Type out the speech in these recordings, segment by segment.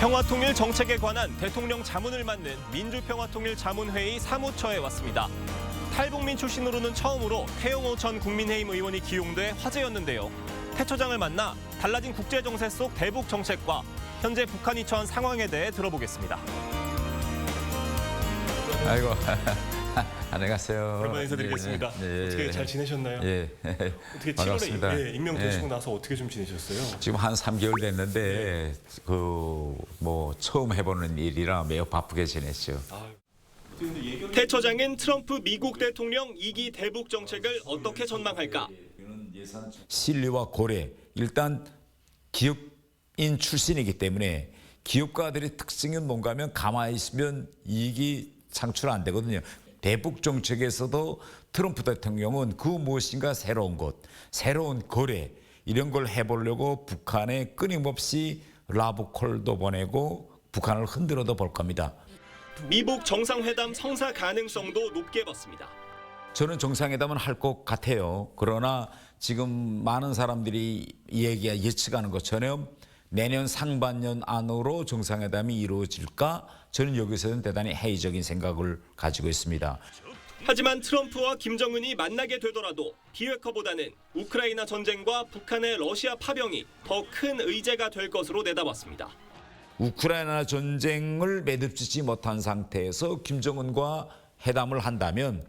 평화통일 정책에 관한 대통령 자문을 맡는 민주평화통일자문회의 사무처에 왔습니다. 탈북민 출신으로는 처음으로 태영호 전 국민의힘 의원이 기용돼 화제였는데요. 태 처장을 만나 달라진 국제정세 속 대북 정책과 현재 북한이 처한 상황에 대해 들어보겠습니다. 아이고, 안녕하세요. 오랜만에 인사드리겠습니다. 네. 어떻게 잘 지내셨나요? 예. 어떻게 반갑습니다. 7월에 임명되시고 나서 어떻게 좀 지내셨어요? 지금 한 3개월 됐는데 처음 해보는 일이라 매우 바쁘게 지냈죠. 태 처장은 트럼프 미국 대통령 2기 대북 정책을 어떻게 전망할까? 신뢰와 고래, 일단 기업인 출신이기 때문에 기업가들의 특징이 뭔가 하면 가만히 있으면 이익이 창출 안 되거든요. 대북 정책에서도 트럼프 대통령은 그 무엇인가 새로운 것, 새로운 거래 이런 걸 해보려고 북한에 끊임없이 라브콜도 보내고 북한을 흔들어도 볼 겁니다. 미북 정상회담 성사 가능성도 높게 봤습니다. 저는 정상회담은 할 것 같아요. 그러나 지금 많은 사람들이 예측하는 것처럼 내년 상반년 안으로 정상회담이 이루어질까? 저는 여기서는 대단히 회의적인 생각을 가지고 있습니다. 하지만 트럼프와 김정은이 만나게 되더라도 비핵화보다는 우크라이나 전쟁과 북한의 러시아 파병이 더 큰 의제가 될 것으로 내다봤습니다. 우크라이나 전쟁을 매듭짓지 못한 상태에서 김정은과 회담을 한다면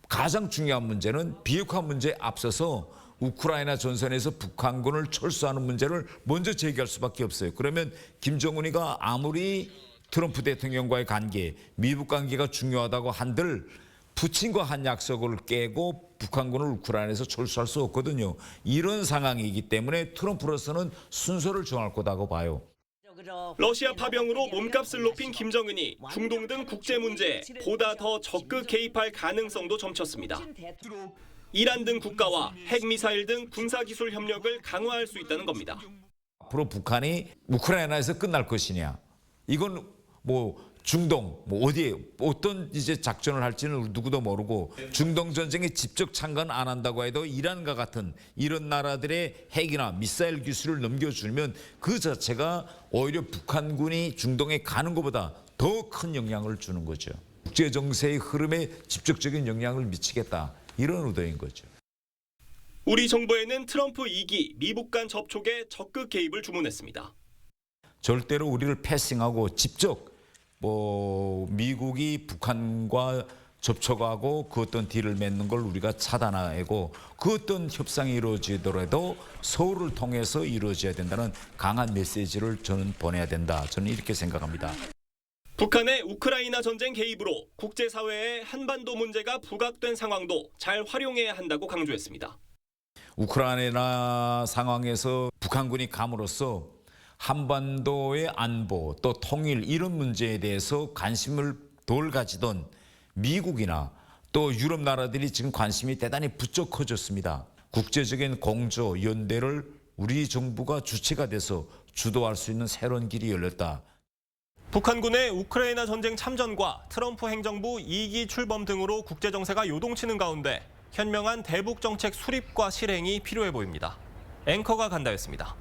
가장 중요한 문제는 비핵화 문제에 앞서서 우크라이나 전선에서 북한군을 철수하는 문제를 먼저 제기할 수밖에 없어요. 그러면 김정은이가 아무리 트럼프 대통령과의 관계, 미북 관계가 중요하다고 한들 푸틴과 한 약속을 깨고 북한군을 우크라이나에서 철수할 수 없거든요. 이런 상황이기 때문에 트럼프로서는 순서를 정할 거라고 봐요. 러시아 파병으로 몸값을 높인 김정은이 중동 등 국제 문제에 보다 더 적극 개입할 가능성도 점쳤습니다. 이란 등 국가와 핵미사일 등 군사기술 협력을 강화할 수 있다는 겁니다. 앞으로 북한이 우크라이나에서 끝날 것이냐. 이건 중동 어디에 어떤 이제 작전을 할지는 누구도 모르고 중동 전쟁에 직접 참관 안 한다고 해도 이란과 같은 이런 나라들의 핵이나 미사일 기술을 넘겨주면 그 자체가 오히려 북한군이 중동에 가는 것보다 더 큰 영향을 주는 거죠. 국제 정세의 흐름에 직접적인 영향을 미치겠다. 이런 의도인 거죠. 우리 정부에는 트럼프 2기 미북 간 접촉에 적극 개입을 주문했습니다. 절대로 우리를 패싱하고 직접 미국이 북한과 접촉하고 그 어떤 딜을 맺는 걸 우리가 차단하고 그 어떤 협상이 이루어지더라도 서울을 통해서 이루어져야 된다는 강한 메시지를 저는 보내야 된다. 저는 이렇게 생각합니다. 북한의 우크라이나 전쟁 개입으로 국제사회의 한반도 문제가 부각된 상황도 잘 활용해야 한다고 강조했습니다. 우크라이나 상황에서 북한군이 감으로써 한반도의 안보 또 통일 이런 문제에 대해서 관심을 덜 가지던 미국이나 또 유럽 나라들이 지금 관심이 대단히 부쩍 커졌습니다. 국제적인 공조 연대를 우리 정부가 주체가 돼서 주도할 수 있는 새로운 길이 열렸다. 북한군의 우크라이나 전쟁 참전과 트럼프 행정부 2기 출범 등으로 국제정세가 요동치는 가운데 현명한 대북 정책 수립과 실행이 필요해 보입니다. 앵커가 간다였습니다.